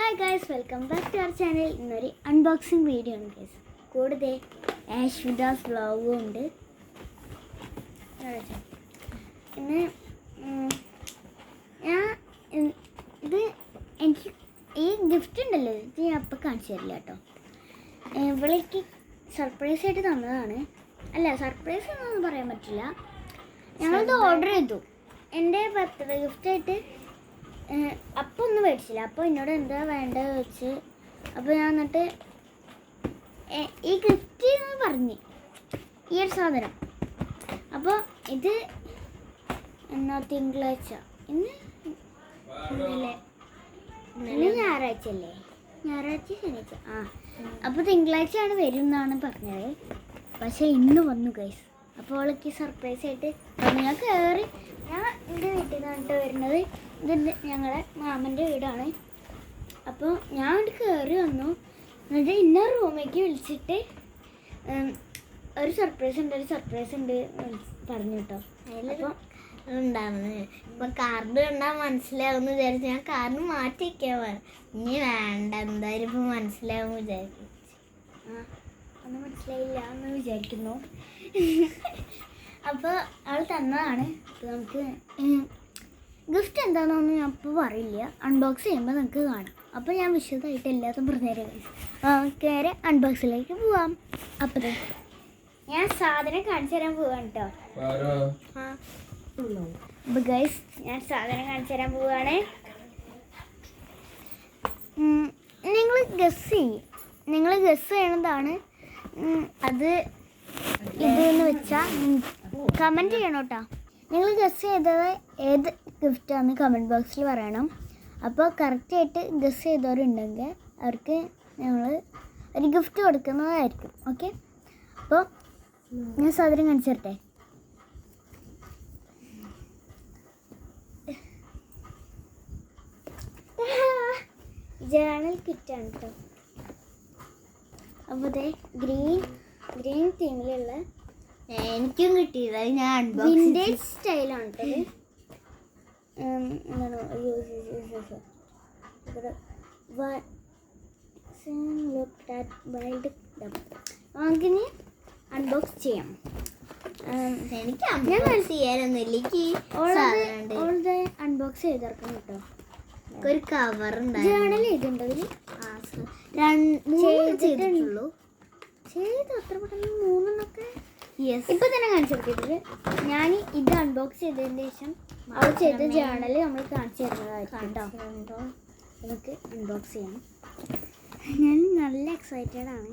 Hi guys, welcome back to our channel. ഇന്നൊരു unboxing video ആണ് guys. കൂടുതൽ ആശ്വിതാസ് വ്ളോഗും ഉണ്ട്. പിന്നെ ഇത് എനിക്ക് ഈ ഗിഫ്റ്റ് ഉണ്ടല്ലോ, ഇത് ഞാൻ അപ്പം കാണിച്ചു തരില്ല കേട്ടോ. ഇവളേക്ക് സർപ്രൈസ് ആയിട്ട് തന്നതാണ്. അല്ല, സർപ്രൈസ് എന്നൊന്നും പറയാൻ പറ്റില്ല. ഞങ്ങളിത് ഓർഡർ ചെയ്തു. എൻ്റെ ബർത്ത്ഡേ ഗിഫ്റ്റായിട്ട് അപ്പം ഒന്നും മേടിച്ചില്ല. അപ്പോൾ എന്നോട് എന്താ വേണ്ടത് വെച്ച്, അപ്പോൾ ഞാൻ എന്നിട്ട് ഈ ഗിഫ്റ്റ് എന്ന് പറഞ്ഞ് ഈ ഒരു സാധനം. അപ്പോൾ ഇത് എന്നാ തിങ്കളാഴ്ച, ഇന്ന് ഞായറാഴ്ച അല്ലേ, ഞായറാഴ്ച ശനിയാഴ്ച അപ്പോൾ തിങ്കളാഴ്ചയാണ് വരും എന്നാണ് പറഞ്ഞത്. പക്ഷേ ഇന്ന് വന്നു ഗൈസ്. അപ്പോൾ അവൾക്ക് സർപ്രൈസ് ആയിട്ട് ഞാൻ കയറി, ഞാൻ എൻ്റെ വീട്ടിൽ നിന്നിട്ട് വരുന്നത്. ഇത് ഞങ്ങളെ മാമൻ്റെ വീടാണ്. അപ്പോൾ ഞാൻ അവിടെ കയറി വന്നു. എന്നിട്ട് ഇന്ന റൂമിലേക്ക് വിളിച്ചിട്ട് ഒരു സർപ്രൈസ് ഉണ്ട് പറഞ്ഞു കേട്ടോ. അതിലപ്പോൾ ഉണ്ടാവുന്നത് ഇപ്പം കാർഡ് കണ്ടാൽ മനസ്സിലാവുമെന്ന് വിചാരിച്ചു. ഞാൻ കാർഡ് മാറ്റി വയ്ക്കാൻ ഇനി വേണ്ട, എന്തായാലും ഇപ്പം മനസ്സിലാവും വിചാരിക്കും. ഒന്നും മനസ്സിലായില്ല എന്ന് വിചാരിക്കുന്നു. അപ്പോൾ അവൾ തന്നതാണ്. അപ്പോൾ നമുക്ക് ഗിഫ്റ്റ് എന്താണെന്നൊന്നും ഞാൻ ഇപ്പോൾ പറയില്ല, അൺബോക്സ് ചെയ്യുമ്പോൾ നമുക്ക് കാണാം. അപ്പോൾ ഞാൻ വിശദമായിട്ട് എല്ലാത്തും പറഞ്ഞുതരാം ഗൈസ്. കയറി അൺബോക്സിലേക്ക് പോവാം. അപ്പോൾ ഞാൻ സാധനം കാണിച്ചു തരാൻ പോവാണ് കേട്ടോ. അപ്പോൾ ഗൈസ്, ഞാൻ സാധനം കാണിച്ചു തരാൻ പോവുകയാണ്. നിങ്ങൾ ഗസ് ചെയ്യണതാണ് അത് ഇതെന്ന് വെച്ചാൽ കമൻറ്റ് ചെയ്യണം കേട്ടോ. നിങ്ങൾ ഗസ് ചെയ്തത് ഏത് ഗിഫ്റ്റാണെന്ന് കമൻറ്റ് ബോക്സിൽ പറയണം. അപ്പോൾ കറക്റ്റായിട്ട് ഗസ് ചെയ്തവരുണ്ടെങ്കിൽ അവർക്ക് ഞങ്ങൾ ഒരു ഗിഫ്റ്റ് കൊടുക്കുന്നതായിരിക്കും. ഓക്കെ, അപ്പോൾ ഞാൻ സാധനം കാണിച്ചു തരട്ടെ. ജേണൽ കിറ്റാണ് കേട്ടോ. അപ്പോൾ ഇതേ ഗ്രീൻ തീമിലുള്ള എനിക്കും കിട്ടിയത് ഞാൻ വിൻറ്റേജ് സ്റ്റൈലാണ് കേട്ടോ. എന്താണ് നമുക്കിനി അൺബോക്സ് ചെയ്യാം. എനിക്ക് അൺബോക്സ് ചെയ്യാനൊന്നുമില്ല. അൺബോക്സ് ചെയ്തിറക്കണം കേട്ടോ. ഒരു കവർ ജേണൽ ചെയ്തിട്ടുണ്ടോ ഇതിൽ? ചെയ്തു അത്ര പെട്ടെന്ന് 3 ഇപ്പം തന്നെ കാണിച്ചെടുത്തിട്ട് ഞാൻ ഇത് അൺബോക്സ് ചെയ്തതിന് ശേഷം അവൾ ചെയ്ത ജേണൽ നമ്മൾ കാണിച്ചു തരുന്നതായിരിക്കും കേട്ടോ. നമുക്ക് അൺബോക്സ് ചെയ്യാം. ഞാൻ നല്ല എക്സൈറ്റഡ് ആണ്.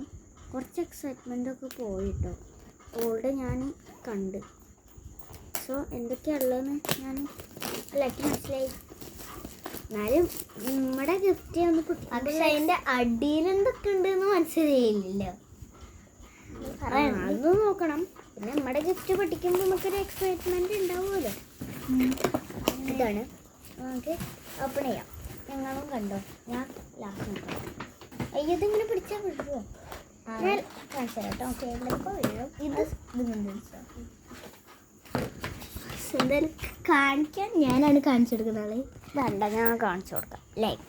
കുറച്ച് എക്സൈറ്റ്മെൻ്റൊക്കെ പോയി കേട്ടോ. ഓൾഡ് ഞാൻ കണ്ട്. സോ എന്തൊക്കെയുള്ളതെന്ന് ഞാൻ ലൈക്ക് മനസ്സിലായി. എന്നാലും നമ്മുടെ ഗിഫ്റ്റ് ഒന്ന് പക്ഷെ അതിൻ്റെ അടിയിൽ എന്തൊക്കെ ഉണ്ടെന്ന് മനസ്സിലായില്ലല്ലോ. അതൊന്നും നോക്കണം. പിന്നെ നമ്മുടെ ഗിഫ്റ്റ് പഠിക്കുമ്പോൾ നമുക്കൊരു എക്സൈറ്റ്മെൻറ്റ് ഉണ്ടാവുമല്ലോ. ഇതാണ്, നമുക്ക് ഓപ്പൺ ചെയ്യാം. ഞങ്ങളും കണ്ടോ, ഞാൻ ലാസ്റ്റ് നോക്കാം. ഇതിങ്ങനെ പിടിച്ചാൽ വിടുമോ? ഞാൻ കാണിച്ചു തരാം കേട്ടോ. ടേബിളൊക്കെ വീഴും. എന്തായാലും കാണിക്കാൻ ഞാനാണ് കാണിച്ചെടുക്കുന്നത്. വേണ്ട, ഞാൻ കാണിച്ചു കൊടുക്കാം. ലൈക്ക്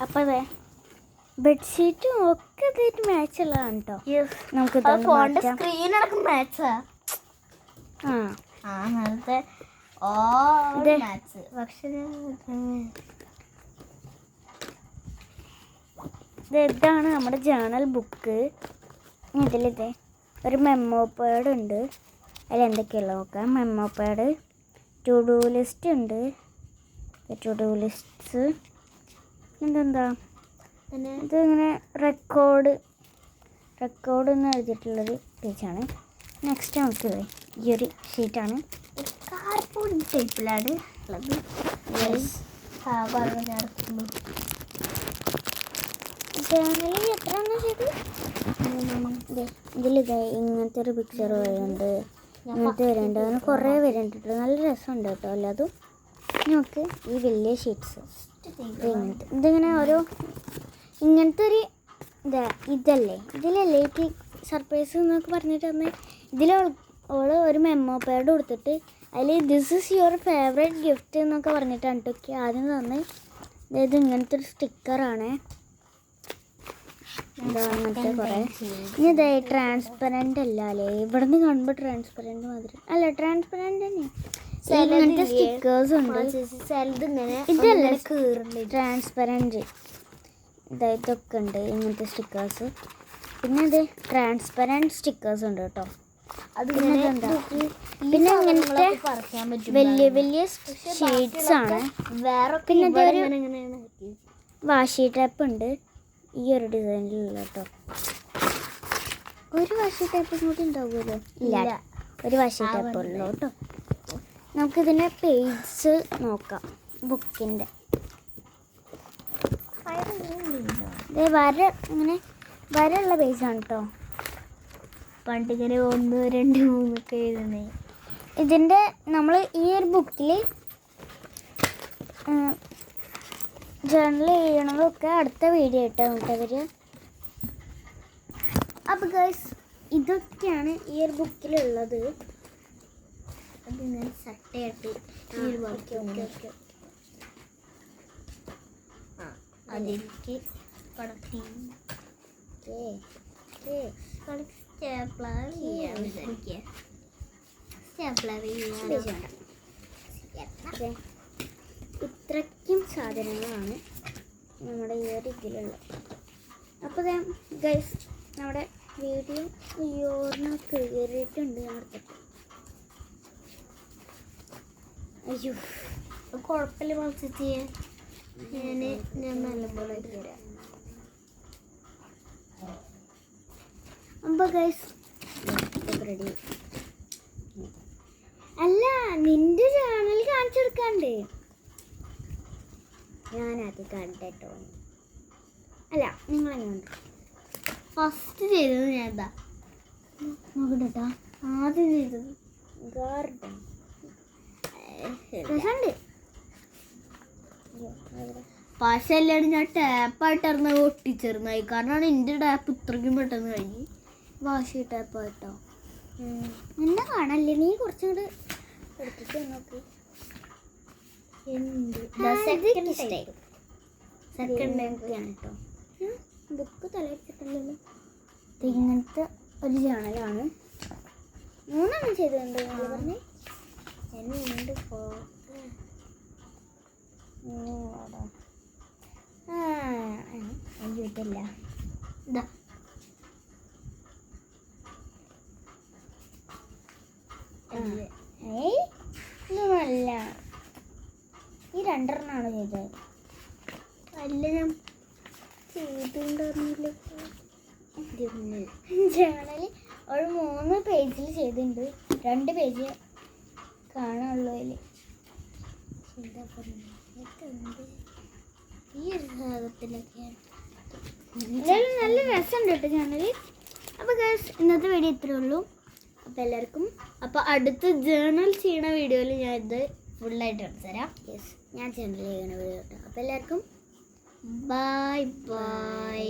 അപ്പോൾ അതെ ബെഡ്ഷീറ്റും ഒക്കെ ഇതായിട്ട് മാച്ച് ഉള്ളതാണ് കേട്ടോ. നമുക്ക് ഫോണിന്റെ സ്ക്രീൻ അടക്കം മാച്ചാ. അങ്ങനത്തെ മാച്ച്. പക്ഷെ ഇതാണ് നമ്മുടെ ജേണൽ ബുക്ക്. ഇതിലിതേ ഒരു മെമ്മോ പാഡ് ഉണ്ട്. അതിൽ എന്തൊക്കെയുള്ള നോക്കാം. Memo pad, to do list ഉണ്ട്. ടു ഡു ലിസ്റ്റ്സ് ഇതെന്താ, ഇതിങ്ങനെ റെക്കോർഡ് എന്ന് എഴുതിയിട്ടുള്ളൊരു പേജാണ്. നെക്സ്റ്റ് നമുക്ക് ഈ ഒരു ഷീറ്റാണ്. കാർഡ്ബോർഡ് ടൈപ്പിലാണ് ഉള്ളത്. ജേണലിൽ എത്ര എണ്ണം ചെയ്ത് ഇതിലിത് ഇങ്ങനത്തെ ഒരു പിക്ചർ വരുന്നുണ്ട്, ഇങ്ങനത്തെ വരുന്നുണ്ട്, അങ്ങനെ കുറേ വരുന്നുണ്ട്. നല്ല രസമുണ്ട് കേട്ടോ. അല്ലാതും നമുക്ക് ഈ വലിയ ഷീറ്റ്സ് ഇങ്ങനത്തെ ഇതിങ്ങനെ ഓരോ ഇങ്ങനത്തെ ഒരു ഇതല്ലേ, ഇതിലല്ലേ ഈ സർപ്രൈസ് എന്നൊക്കെ പറഞ്ഞിട്ട് തന്നെ ഓള് ഒരു മെമ്മോ പാഡ് കൊടുത്തിട്ട് അതിൽ this is your favourite gift എന്നൊക്കെ പറഞ്ഞിട്ടാണ് കേട്ടോ ആദ്യം തന്നെ. അതായത് ഇങ്ങനത്തെ ഒരു സ്റ്റിക്കറാണ്. എന്താ അങ്ങനത്തെ കുറേ. ഇനി ഇതേ ട്രാൻസ്പെറൻ്റ് അല്ല അല്ലേ, ഇവിടെ നിന്ന് കാണുമ്പോൾ ട്രാൻസ്പെറൻ്റ് മാതിരി അല്ല, ട്രാൻസ്പെറൻ്റ് തന്നെ. ഇങ്ങനത്തെ സ്റ്റിക്കേഴ്സ് ഉണ്ട്. ഇതല്ല ട്രാൻസ്പെറൻറ്റ്, ഇതൊക്കെ ഉണ്ട് ഇങ്ങനത്തെ സ്റ്റിക്കേഴ്സ്. പിന്നെ ഇത് ട്രാൻസ്പെറൻറ്റ് സ്റ്റിക്കേഴ്സ് ഉണ്ട് കേട്ടോ. പിന്നെ ഇങ്ങനത്തെ വലിയ വലിയ ഷീറ്റ്സ് ആണ്. പിന്നെ ഇതൊരു വാഷി ടേപ്പ് ഉണ്ട് ഈ ഒരു ഡിസൈനിലുള്ള കേട്ടോ. ഒരു വാഷി ടേപ്പും കൂടി ഉണ്ടാവുമല്ലോ? ഇല്ല, ഒരു വാഷി ടേപ്പ് ഉള്ളൂ കേട്ടോ. നമുക്കിതിൻ്റെ പേജ് നോക്കാം. ബുക്കിൻ്റെ വര, ഇങ്ങനെ വരയുള്ള പേജാണ് കേട്ടോ. പണ്ടിങ്ങനെ 1, 2, 3 ഒക്കെ എഴുതണേ. ഇതിൻ്റെ നമ്മൾ ഈ ഒരു ബുക്കിൽ ജേർണൽ ചെയ്യണതൊക്കെ അടുത്ത വീഡിയോ ആയിട്ട് നമുക്ക് വരിക. അപ്പോൾ ഗൈസ്, ഇതൊക്കെയാണ് ഈ ഒരു ബുക്കിലുള്ളത്. അതിങ്ങനെ സട്ടയായിട്ട് അതിലേക്ക് കടത്തി സ്റ്റാപ്ലർ ചെയ്യാൻ വിചാരിക്കുക. സ്റ്റാപ്ലർ ചെയ്യാൻ ഇത്രയ്ക്കും സാധനങ്ങളാണ് നമ്മുടെ ഈ ഒരു ഇതിലുള്ളത്. അപ്പോൾ ഗൈസ്, നമ്മുടെ വീഡിയോ കയറിയിട്ടുണ്ട്. അടുത്തിട്ട് അയ്യോ കുഴപ്പമില്ല, മത്സരിച്ച് ഞാൻ നല്ലപോലെ തരാം. അപ്പോൾ ഗൈസ് റെഡി. അല്ല, നിന്റെ ചാനൽ കാണിച്ചു കൊടുക്കാണ്ട്. ഞാനത് കണ്ടിട്ടോ. അല്ല, നിങ്ങളെങ്ങനെ ഫസ്റ്റ് ചെയ്തത് ഞാൻ എന്താ നോക്കട്ടെ. ആദ്യം ചെയ്തത് ഗാർഡൻ രസമുണ്ട്. പക്ഷെ എല്ലാവരും ഞാൻ ടാപ്പായിട്ടിറങ്ങി ഒട്ടിച്ചേർന്നായി. കാരണമാണ് എൻ്റെ ടാപ്പ് ഇത്രയ്ക്കും പെട്ടെന്ന് കഴിഞ്ഞ്. വാഷി ടേപ്പായിട്ടോ എന്നെ കാണല്ലേ? നീ കുറച്ചും കൂടെ എടുത്തിട്ട് നോക്ക്. സെക്കൻഡ് ടൈമാണ് കേട്ടോ. ബുക്ക് തലയിട്ടിട്ടുണ്ടല്ലോ. ഇങ്ങനത്തെ ഒരു ചാനലാണ്. 3 ചെയ്തിട്ടുണ്ട് പറഞ്ഞേ. എന്നുണ്ട് അയ്യോട്ടില്ല. ഇതാ ഇതൊന്നുമല്ല, ഈ 2 ചെയ്തത്. അല്ല, ഞാൻ ചെയ്തിട്ടുണ്ടായിരുന്നില്ല. ചാനൽ ഒരു 3 പേജിൽ ചെയ്തിട്ടുണ്ട്. 2 പേജ് കാണാനുള്ളൂ അതിൽ. എന്താ പറയുന്നത്, ഈ ഒരു ഭാഗത്തിലൊക്കെയാണ്. എന്തായാലും നല്ല രസമുണ്ട് കേട്ടോ ചാനൽ. അപ്പോൾ ഗൈസ്, ഇന്നത്തെ വീഡിയോ ഇത്രയേ ഉള്ളൂ. അപ്പോൾ എല്ലാവർക്കും അപ്പോൾ അടുത്ത ജേർണൽ ചെയ്യണ വീഡിയോയിൽ ഞാൻ ഇത് ഫുള്ളായിട്ട് എടുത്തു തരാം. യെസ്, ഞാൻ ചാനൽ ചെയ്യണ വീഡിയോ കേട്ടോ. അപ്പോൾ എല്ലാവർക്കും ബൈ ബൈ.